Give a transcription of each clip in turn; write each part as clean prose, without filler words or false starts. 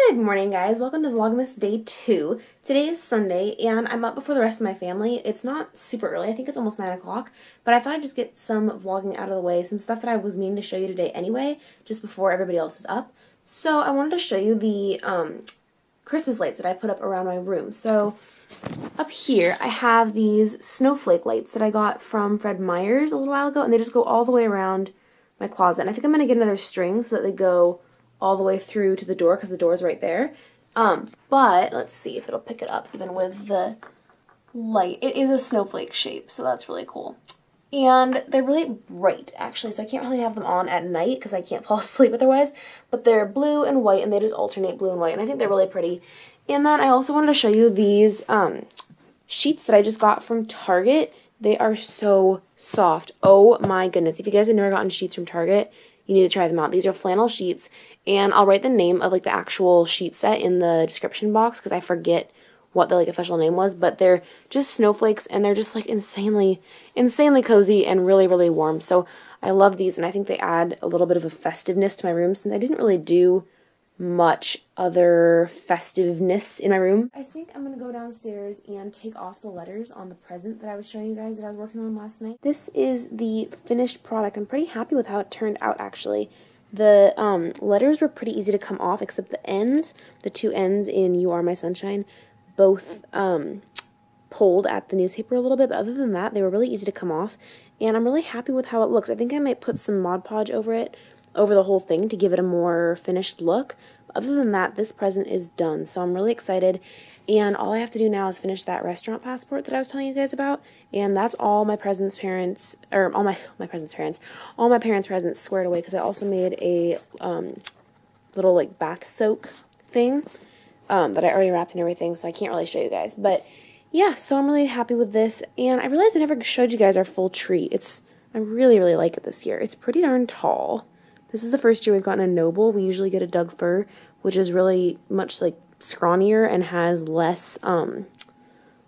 Good morning, guys. Welcome to Vlogmas Day 2. Today is Sunday, and I'm up before the rest of my family. It's not super early. I think it's almost 9 o'clock, but I thought I'd just get some vlogging out of the way, some stuff that I was meaning to show you today anyway, just before everybody else is up. So I wanted to show you the Christmas lights that I put up around my room. So up here, I have these snowflake lights that I got from Fred Meyer's a little while ago, and they just go all the way around my closet. And I think I'm going to get another string so that they go all the way through to the door because the door is right there. But let's see if it'll pick it up even with the light. It is a snowflake shape, so that's really cool. And they're really bright, actually, so I can't really have them on at night because I can't fall asleep otherwise. But they're blue and white, and they just alternate blue and white, and I think they're really pretty. And then I also wanted to show you these sheets that I just got from Target. They are so soft. Oh my goodness. If you guys have never gotten sheets from Target, you need to try them out. These are flannel sheets, and I'll write the name of like the actual sheet set in the description box because I forget what the like official name was, but they're just snowflakes, and they're just like insanely cozy and really warm. So I love these, and I think they add a little bit of a festiveness to my room since I didn't really do much other festiveness in my room. I think I'm gonna go downstairs and take off the letters on the present that I was showing you guys that I was working on last night. This is the finished product. I'm pretty happy with how it turned out, actually. The letters were pretty easy to come off, except the ends, the two ends in You Are My Sunshine, both pulled at the newspaper a little bit, but other than that, they were really easy to come off, and I'm really happy with how it looks. I think I might put some Mod Podge over it, over the whole thing to give it a more finished look. Other than that, this present is done, so I'm really excited, and all I have to do now is finish that restaurant passport that I was telling you guys about, and that's all my parents' presents squared away, because I also made a little like bath soak thing that I already wrapped and everything, so I can't really show you guys, but yeah, so I'm really happy with this, and I realized I never showed you guys our full tree. I really like it this year. It's pretty darn tall. This is the first year we've gotten a noble. We usually get a Doug fir, which is really much like scrawnier and has less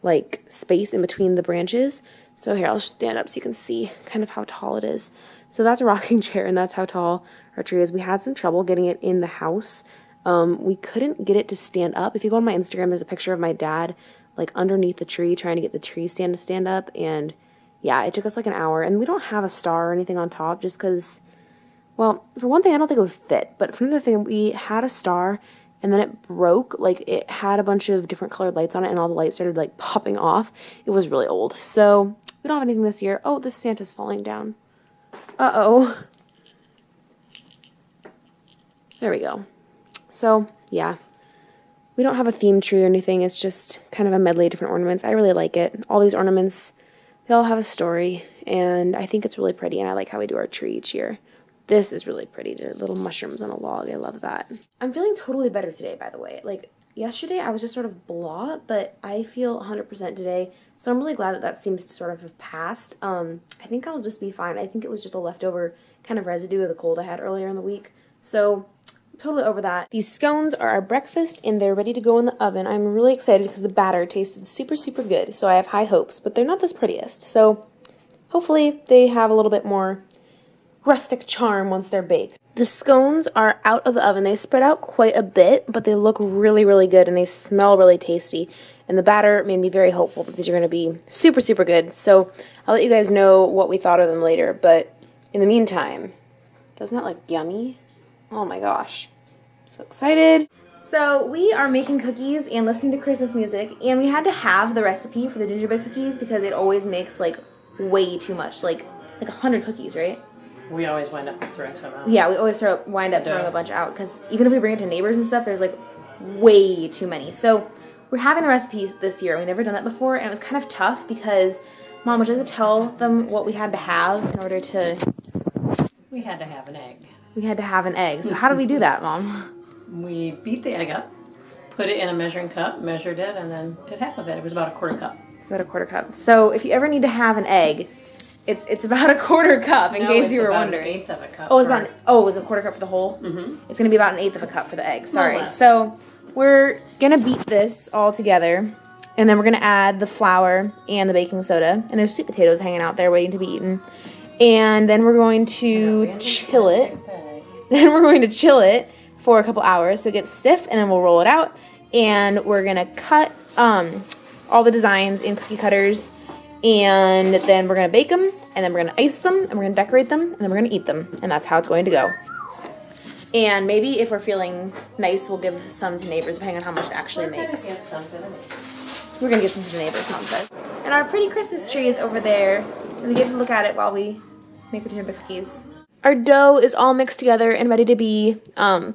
like space in between the branches. So here, I'll stand up so you can see kind of how tall it is. So that's a rocking chair, and that's how tall our tree is. We had some trouble getting it in the house. We couldn't get it to stand up. If you go on my Instagram, there's a picture of my dad like underneath the tree trying to get the tree stand to stand up, and yeah, it took us like an hour. And we don't have a star or anything on top just because, well, for one thing, I don't think it would fit. But for another thing, we had a star, and then it broke. Like, it had a bunch of different colored lights on it, and all the lights started, like, popping off. It was really old. So, we don't have anything this year. Oh, this Santa's falling down. Uh-oh. There we go. So, yeah. We don't have a theme tree or anything. It's just kind of a medley of different ornaments. I really like it. All these ornaments, they all have a story, and I think it's really pretty, and I like how we do our tree each year. This is really pretty. The little mushrooms on a log. I love that. I'm feeling totally better today, by the way. Like, yesterday I was just sort of blah, but I feel 100% today. So I'm really glad that that seems to sort of have passed. I think I'll just be fine. I think it was just a leftover kind of residue of the cold I had earlier in the week. So I'm totally over that. These scones are our breakfast, and they're ready to go in the oven. I'm really excited because the batter tasted super good. So I have high hopes, but they're not the prettiest. So hopefully they have a little bit more rustic charm once they're baked. The scones are out of the oven. They spread out quite a bit, but they look really good, and they smell really tasty. And the batter made me very hopeful that these are going to be super good. So I'll let you guys know what we thought of them later. But in the meantime, doesn't that look yummy? Oh my gosh. So excited. So we are making cookies and listening to Christmas music, and we had to have the recipe for the gingerbread cookies because it always makes like way too much, like 100 cookies, right? We always wind up throwing some out. Yeah, we always wind up throwing a bunch out because even if we bring it to neighbors and stuff, there's like way too many. So we're having the recipe this year. We've never done that before, and it was kind of tough because, Mom, would you like to tell them what we had to have in order to... We had to have an egg. We had to have an egg. So how did we do that, Mom? We beat the egg up, put it in a measuring cup, measured it, and then did half of it. It was about a quarter cup. It's about a quarter cup. So if you ever need to have an egg, it's about a quarter cup, in case you were wondering. It's about an eighth of a cup. Oh, it was a quarter cup for the whole? Mm-hmm. It's going to be about an eighth of a cup for the egg. Sorry. So we're going to beat this all together, and then we're going to add the flour and the baking soda. And there's sweet potatoes hanging out there waiting to be eaten. And then we're going to chill it. Then we're going to chill it for a couple hours so it gets stiff, and then we'll roll it out, and we're gonna cut all the designs in cookie cutters, and then we're gonna bake them, and then we're gonna ice them, and we're gonna decorate them, and then we're gonna eat them, and that's how it's going to go. And maybe if we're feeling nice, we'll give some to neighbors, depending on how much it actually makes. We're gonna give some to the neighbors, Mom says. And our pretty Christmas tree is over there, and we get to look at it while we make our gingerbread cookies. Our dough is all mixed together and ready to be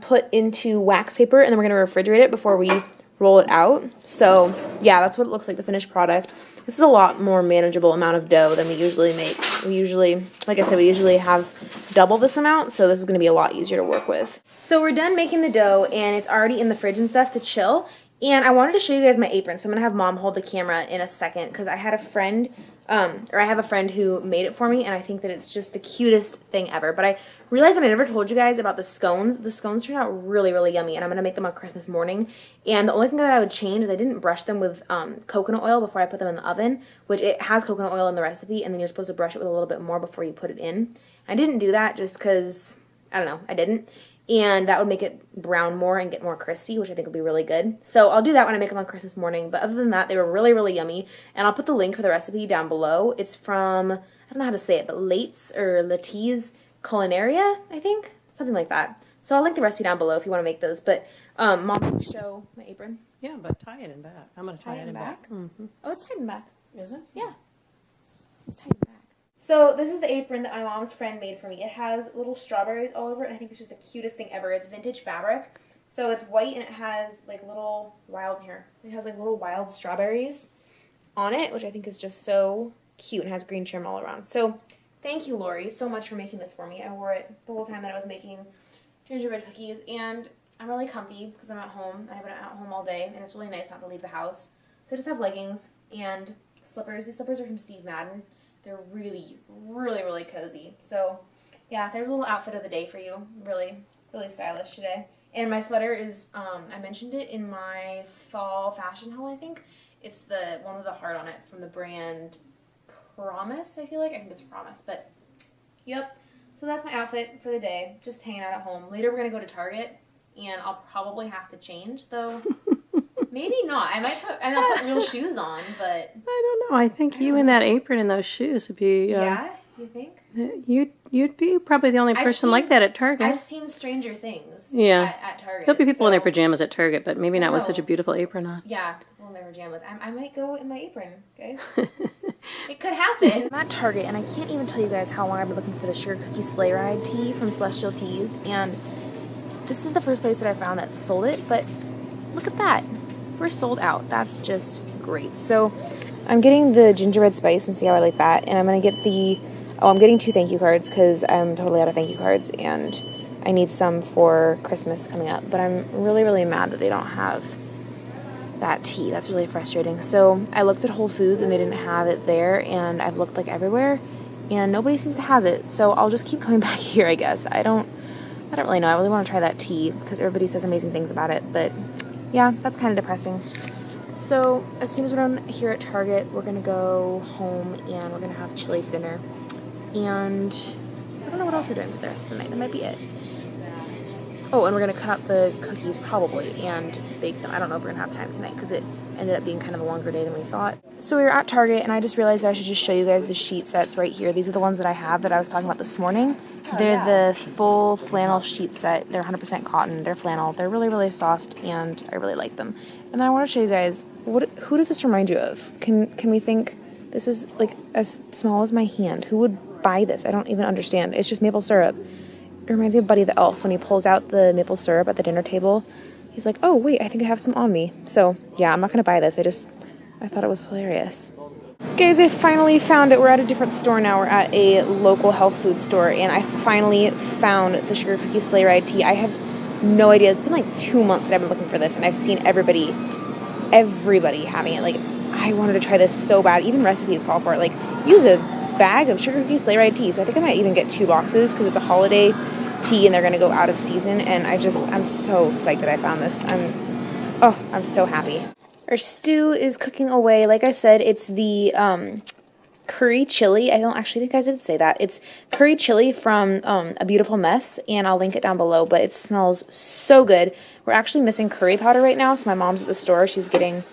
put into wax paper, and then we're gonna refrigerate it before we roll it out. So yeah, that's what it looks like, the finished product. This is a lot more manageable amount of dough than we usually make. We usually, like I said, we usually have double this amount, so this is gonna be a lot easier to work with. So we're done making the dough, and it's already in the fridge and stuff to chill. And I wanted to show you guys my apron, so I'm gonna have Mom hold the camera in a second, because I had a friend, I have a friend who made it for me, and I think that it's just the cutest thing ever. But I realized that I never told you guys about the scones. The scones turned out really, really yummy, and I'm gonna make them on Christmas morning. And the only thing that I would change is I didn't brush them with coconut oil before I put them in the oven, which it has coconut oil in the recipe, and then you're supposed to brush it with a little bit more before you put it in. I didn't do that just because, I don't know, I didn't. And that would make it brown more and get more crispy, which I think would be really good. So I'll do that when I make them on Christmas morning. But other than that, they were really, really yummy. And I'll put the link for the recipe down below. It's from, I don't know how to say it, but Late's Culinaria, I think? Something like that. So I'll link the recipe down below if you want to make those. But Mom, can you show my apron? Yeah, but tie it in back. I'm going to tie it in back. Mm-hmm. Oh, it's tied in back. Is it? Yeah. It's tied in back. So this is the apron that my mom's friend made for me. It has little strawberries all over it, and I think it's just the cutest thing ever. It's vintage fabric. So it's white, and it has like little wild here. It has like little wild strawberries on it, which I think is just so cute, and has green trim all around. So thank you, Lori, so much for making this for me. I wore it the whole time that I was making gingerbread cookies, and I'm really comfy because I'm at home. I've been at home all day, and it's really nice not to leave the house. So I just have leggings and slippers. These slippers are from Steve Madden. They're really, really, really cozy. So, yeah, there's a little outfit of the day for you. Really, really stylish today. And my sweater is, I mentioned it in my fall fashion haul, I think. It's the one with the heart on it from the brand Promise, I feel like. I think it's Promise, but, yep. So that's my outfit for the day, just hanging out at home. Later we're going to go to Target, and I'll probably have to change, though. Maybe not. I might put real shoes on, but I don't know. I think you in that apron and those shoes would be. Yeah, you think? You'd be probably the only person like that at Target. I've seen Stranger Things. Yeah. At Target. There'll be people in their pajamas at Target, but maybe not with such a beautiful apron on. Yeah, people in their pajamas. I might go in my apron, guys. It could happen. I'm at Target, and I can't even tell you guys how long I've been looking for the Sugar Cookie Sleigh Ride tee from Celestial Teas, and this is the first place that I found that sold it. But look at that. We're sold out. That's just great. So I'm getting the gingerbread spice and see how I like that. And I'm going to get I'm getting 2 thank you cards because I'm totally out of thank you cards. And I need some for Christmas coming up. But I'm really, really mad that they don't have that tea. That's really frustrating. So I looked at Whole Foods and they didn't have it there. And I've looked like everywhere. And nobody seems to have it. So I'll just keep coming back here, I guess. I don't really know. I really want to try that tea because everybody says amazing things about it. But yeah, that's kind of depressing. So as soon as we're done here at Target, we're going to go home and we're going to have chili for dinner. And I don't know what else we're doing for the rest of the night. That might be it. Oh, and we're going to cut up the cookies probably and bake them. I don't know if we're going to have time tonight because it ended up being kind of a longer day than we thought. So we were at Target and I just realized I should just show you guys the sheet sets right here. These are the ones that I have that I was talking about this morning. They're the full flannel sheet set. They're 100% cotton. They're flannel. They're really, really soft, and I really like them. And then I want to show you guys, who does this remind you of? Can we think this is like as small as my hand? Who would buy this? I don't even understand. It's just maple syrup. It reminds me of Buddy the Elf when he pulls out the maple syrup at the dinner table. He's like, oh, wait, I think I have some on me. So, yeah, I'm not going to buy this. I thought it was hilarious. Guys, I finally found it. We're at a different store now. We're at a local health food store, and I finally found the Sugar Cookie Sleigh Ride tea. I have no idea. It's been like 2 months that I've been looking for this, and I've seen everybody having it. Like, I wanted to try this so bad. Even recipes call for it. Like, use a bag of Sugar Cookie Sleigh Ride tea. So I think I might even get 2 boxes because it's a holiday tea, and they're going to go out of season, and I'm so psyched that I found this. I'm so happy. Our stew is cooking away. Like I said, it's the curry chili. I don't actually think I did say that. It's curry chili from A Beautiful Mess, and I'll link it down below, but it smells so good. We're actually missing curry powder right now, so my mom's at the store. She's getting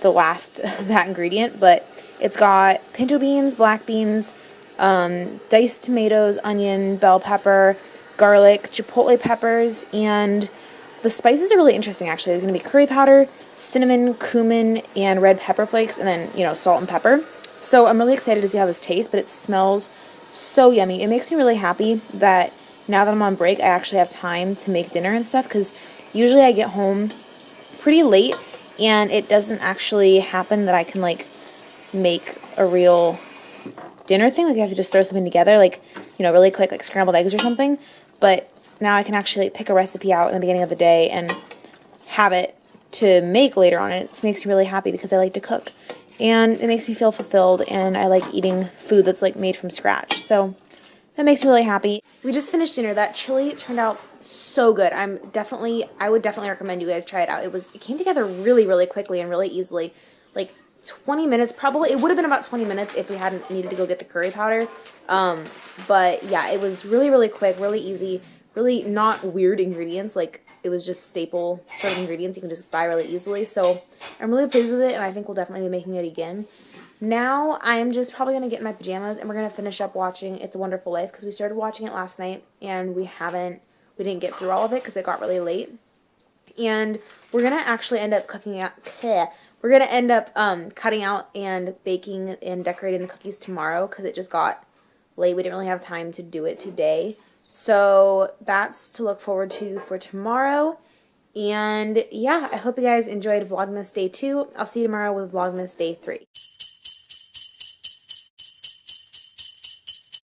the last of that ingredient, but it's got pinto beans, black beans, diced tomatoes, onion, bell pepper, garlic, chipotle peppers, and the spices are really interesting, actually. There's going to be curry powder, cinnamon, cumin, and red pepper flakes, and then, you know, salt and pepper. So I'm really excited to see how this tastes, but it smells so yummy. It makes me really happy that now that I'm on break, I actually have time to make dinner and stuff, because usually I get home pretty late, and it doesn't actually happen that I can, like, make a real dinner thing. Like, I have to just throw something together, like, you know, really quick, like scrambled eggs or something. But now I can actually, like, pick a recipe out in the beginning of the day and have it to make later on. It makes me really happy because I like to cook. And it makes me feel fulfilled, and I like eating food that's, like, made from scratch. So that makes me really happy. We just finished dinner. That chili turned out so good. I would definitely recommend you guys try it out. It came together really, really quickly and really easily. Like 20 minutes, probably. It would have been about 20 minutes if we hadn't needed to go get the curry powder. But yeah, it was really, really quick, really easy, really not weird ingredients. Like, it was just staple sort of ingredients you can just buy really easily. So I'm really pleased with it, and I think we'll definitely be making it again. Now I'm just probably going to get in my pajamas, and we're going to finish up watching It's a Wonderful Life, because we started watching it last night, and we didn't get through all of it because it got really late. And we're going to actually end up cutting out and baking and decorating the cookies tomorrow, because it just got late. We didn't really have time to do it today. So that's to look forward to for tomorrow. And yeah, I hope you guys enjoyed Vlogmas Day 2. I'll see you tomorrow with Vlogmas Day 3.